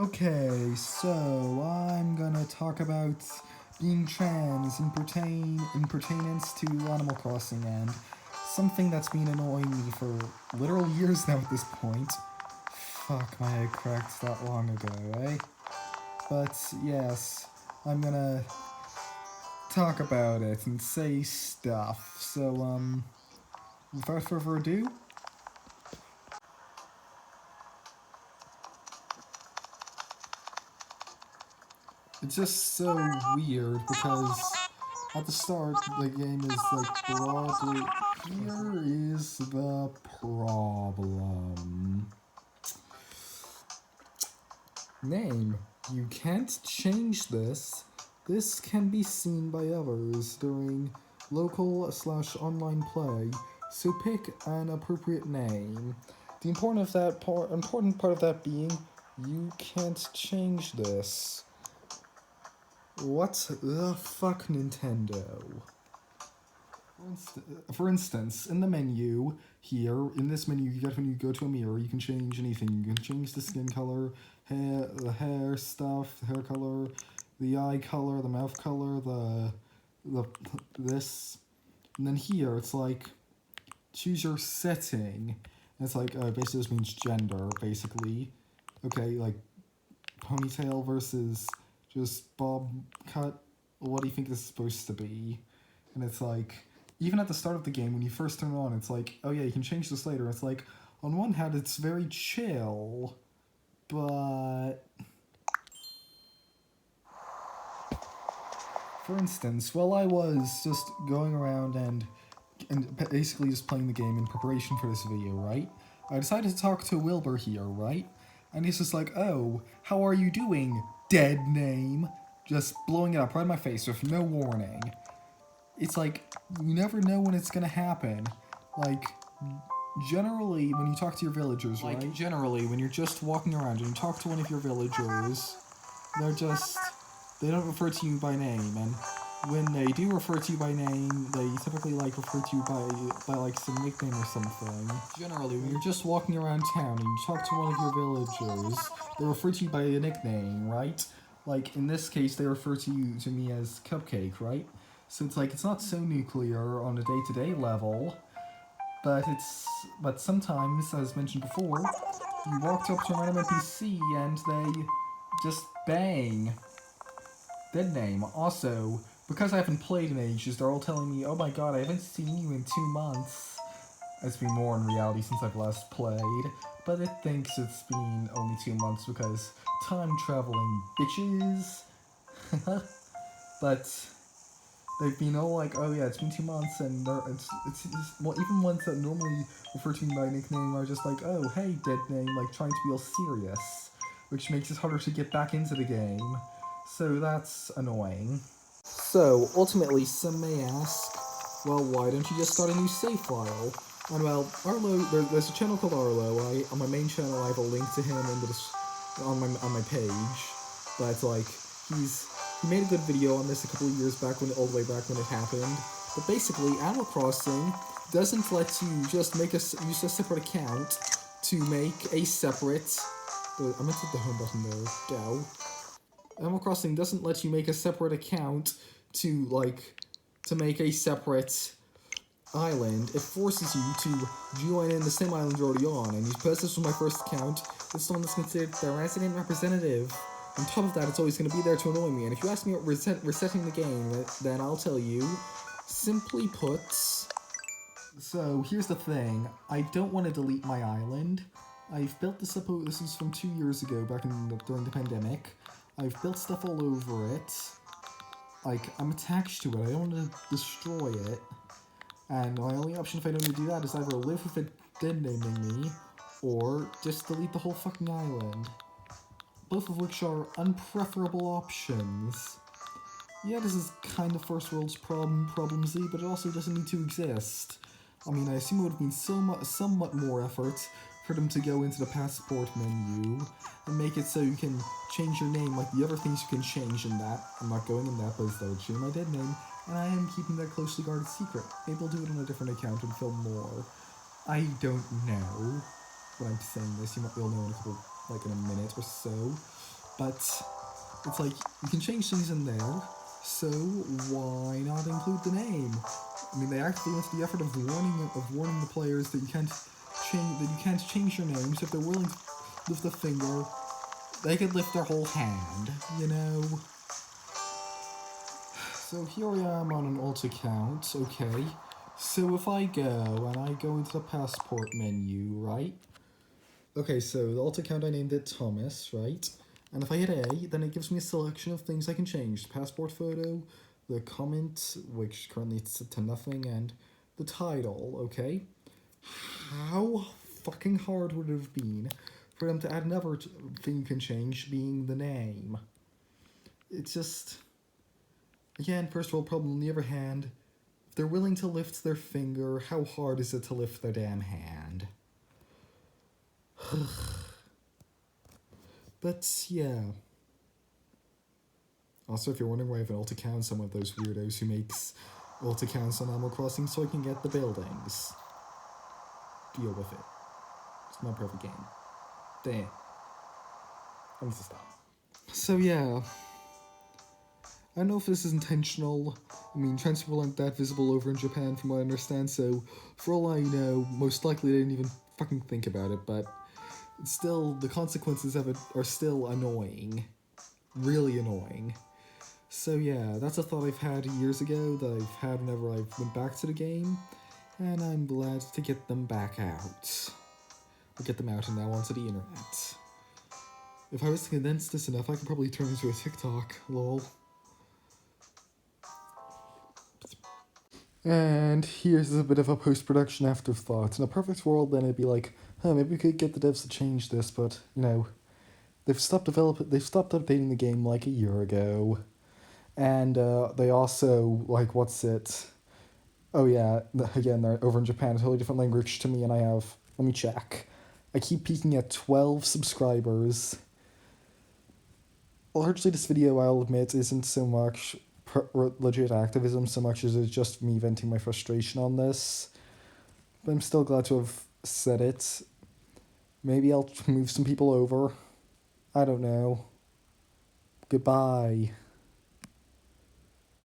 Okay, so I'm gonna talk about being trans in pertainance to Animal Crossing and something that's been annoying me for literal years now at this point. Fuck, my head cracked that long ago, eh? But yes, I'm gonna talk about it and say stuff. So, without further ado, it's just so weird because at the start the game is like broadly. Here is the problem. Name. You can't change this. This can be seen by others during local/online play, so pick an appropriate name. The important part of that being you can't change this. What the fuck, Nintendo? For instance, in the menu here, in this menu you get when you go to a mirror, you can change anything. You can change the skin color, the hair stuff, the hair color, the eye color, the mouth color, the this, and then here it's like choose your setting. And it's like basically this means gender, basically. Okay, like ponytail versus just bob cut. What do you think this is supposed to be? And it's like, even at the start of the game, when you first turn it on, it's like, oh yeah, you can change this later. It's like, on one hand, it's very chill, but for instance, while I was just going around and basically just playing the game in preparation for this video, right? I decided to talk to Wilbur here, right? And he's just like, oh, how are you doing, dead name? Just blowing it up right in my face with no warning. It's like, you never know when it's gonna happen. Like, generally, when you talk to your villagers, right? Like, generally, when you're just walking around and you talk to one of your villagers, they're just, they don't refer to you by name, and when they do refer to you by name, they typically, like, refer to you by like, some nickname or something. Generally, when you're just walking around town and you talk to one of your villagers, they refer to you by a nickname, right? Like, in this case, they refer to me as Cupcake, right? So it's like, it's not so nuclear on a day-to-day level, but sometimes, as mentioned before, you walked up to a random NPC and they just bang. Dead name. Also, because I haven't played in ages, they're all telling me, oh my god, I haven't seen you in 2 months. It's been more in reality since I've last played, but it thinks it's been only 2 months because time traveling bitches. But they've been all like, oh yeah, it's been 2 months, and it's well, even ones that normally refer to me by nickname are just like, oh hey, dead name, like trying to be all serious, which makes it harder to get back into the game. So that's annoying. So ultimately, some may ask, well, why don't you just start a new save file? And well, Arlo, there's a channel called Arlo. On my main channel, I have a link to him in on my page. But like, he made a good video on this a couple of years back all the way back when it happened. But basically, Animal Crossing doesn't let you just use a separate account to make a separate. I meant to hit the home button there. Dow. Animal Crossing doesn't let you make a separate account to make a separate island. It forces you to join in the same island you're already on. And because this was my first account, it's one that's considered the resident representative. On top of that, it's always going to be there to annoy me. And if you ask me about resetting the game, then I'll tell you. Simply put. So here's the thing. I don't want to delete my island. I've built this up. This was from 2 years ago, during the pandemic. I've built stuff all over it. Like, I'm attached to it. I don't want to destroy it. And my only option if I don't want to do that is either live with it dead naming me, or just delete the whole fucking island. Both of which are unpreferable options. Yeah, this is kind of first world's problemsy, but it also doesn't need to exist. I mean, I assume it would have been somewhat more effort for them to go into the passport menu and make it so you can change your name like the other things you can change in that. I'm not going in that, but it's literally my dead name, and I am keeping that closely guarded secret. Maybe I'll do it on a different account and film more. I don't know when I'm saying this. You might all know in a couple like in a minute or so. But it's like you can change things in there, so why not include the name? I mean, they actually went to the effort of warning the players that you can't change your names. If they're willing to lift a finger, they could lift their whole hand, you know. So here I am on an alt account, okay. So if I go and I go into the passport menu, right? Okay, so the alt account I named it Thomas, right? And if I hit A, then it gives me a selection of things I can change. The passport photo, the comment, which currently it's set to nothing, and the title, okay? How fucking hard would it have been for them to add another thing you can change, being the name? It's just... Again, first world problem. On the other hand, if they're willing to lift their finger, how hard is it to lift their damn hand? But yeah. Also, if you're wondering why I have an alt account, I'm one of those weirdos who makes alt accounts on Animal Crossing so I can get the buildings. Deal with it. It's not a perfect game. Damn. I need to stop. So yeah. I don't know if this is intentional. I mean, trans people aren't that visible over in Japan from what I understand, so for all I know, most likely they didn't even fucking think about it, but still, the consequences of it are still annoying. Really annoying. So yeah, that's a thought I've had years ago that I've had whenever I went back to the game, and I'm glad to get them back out. Or get them out and now onto the internet. If I was to condense this enough, I could probably turn into a TikTok, lol. And here's a bit of a post-production afterthought. In a perfect world, then it'd be like, maybe we could get the devs to change this, but, you know, they've stopped updating the game like a year ago. And they also, like, what's it? Oh yeah, again, they're over in Japan, a totally different language to me, and I have, let me check. I keep peaking at 12 subscribers. Largely this video, I'll admit, isn't so much legit activism so much as it's just me venting my frustration on this. But I'm still glad to have said it. Maybe I'll move some people over. I don't know. Goodbye.